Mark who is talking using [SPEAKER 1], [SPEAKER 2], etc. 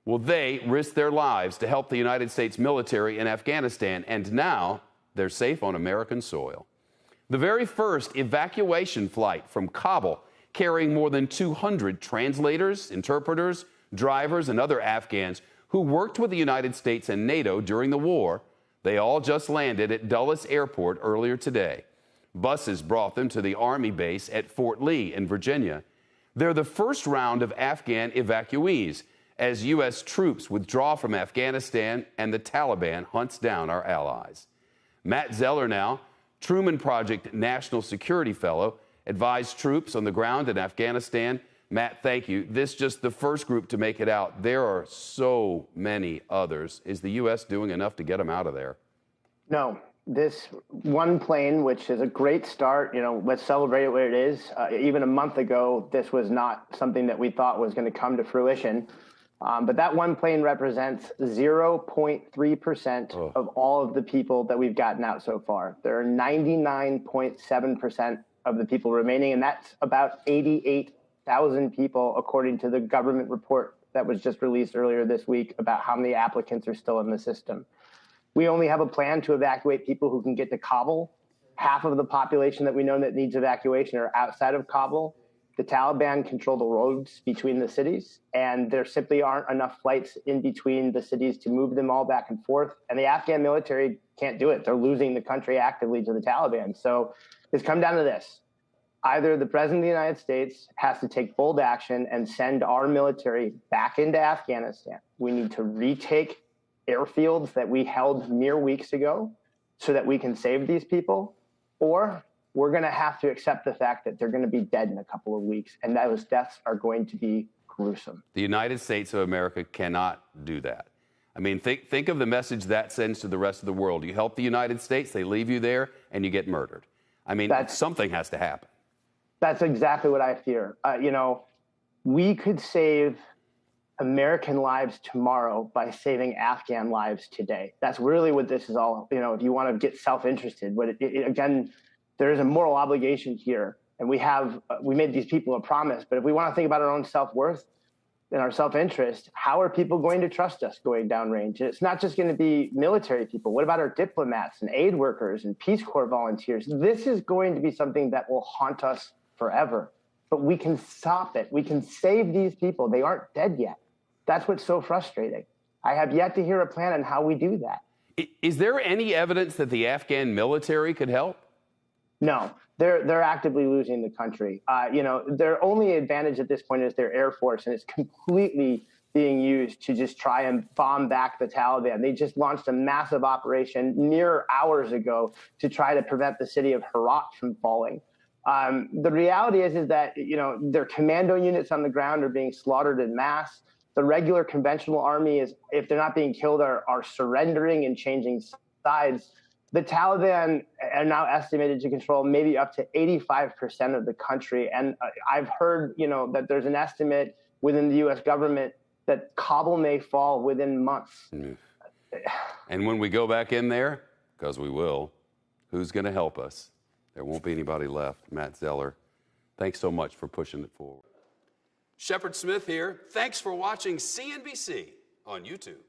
[SPEAKER 1] Well, they risked their lives to help the United States military in Afghanistan, and now they're safe on American soil. The very first evacuation flight from Kabul, carrying more than 200 translators, interpreters, drivers, and other Afghans who worked with the United States and NATO during the war. They all just landed at Dulles Airport earlier today. Buses brought them to the Army base at Fort Lee in Virginia. They're the first round of Afghan evacuees as U.S. troops withdraw from Afghanistan and the Taliban hunts down our allies. Matt Zeller now, Truman Project National Security Fellow, advised troops on the ground in Afghanistan. Matt, thank you. This is just the first group to make it out. There are so many others. Is the U.S. doing enough to get them out of there?
[SPEAKER 2] No. This one plane, which is a great start, let's celebrate it where it is. Even a month ago, this was not something that we thought was going to come to fruition. But that one plane represents 0.3% of all of the people that we've gotten out so far. There are 99.7% of the people remaining, and that's about 88,000 people, according to the government report that was just released earlier this week about how many applicants are still in the system. We only have a plan to evacuate people who can get to Kabul. Half of the population that we know that needs evacuation are outside of Kabul. The Taliban control the roads between the cities, and there simply aren't enough flights in between the cities to move them all back and forth. And the Afghan military can't do it. They're losing the country actively to the Taliban. So it's come down to this. Either the president of the United States has to take bold action and send our military back into Afghanistan. We need to retake airfields that we held mere weeks ago so that we can save these people, or we're going to have to accept the fact that they're going to be dead in a couple of weeks, and those deaths are going to be gruesome.
[SPEAKER 1] The United States of America cannot do that. I mean, think of the message that sends to the rest of the world. You help the United States, they leave you there, and you get murdered. I mean, something has to happen.
[SPEAKER 2] That's exactly what I fear. We could save American lives tomorrow by saving Afghan lives today. That's really what this is all, if you want to get self-interested. But again, there is a moral obligation here, and we made these people a promise. But if we want to think about our own self-worth and our self-interest, how are people going to trust us going downrange? And it's not just going to be military people. What about our diplomats and aid workers and Peace Corps volunteers? This is going to be something that will haunt us forever. But we can stop it. We can save these people. They aren't dead yet. That's what's so frustrating. I have yet to hear a plan on how we do that.
[SPEAKER 1] Is there any evidence that the Afghan military could help?
[SPEAKER 2] No, they're actively losing the country. Their only advantage at this point is their Air Force, and it's completely being used to just try and bomb back the Taliban. They just launched a massive operation mere hours ago to try to prevent the city of Herat from falling. The reality is that, their commando units on the ground are being slaughtered en masse. The regular conventional army is, if they're not being killed, are surrendering and changing sides. The Taliban are now estimated to control maybe up to 85% of the country. And I've heard, that there's an estimate within the U.S. government that Kabul may fall within months.
[SPEAKER 1] And when we go back in there, because we will, who's going to help us? There won't be anybody left. Matt Zeller, thanks so much for pushing it forward. Shepard Smith here. Thanks for watching CNBC on YouTube.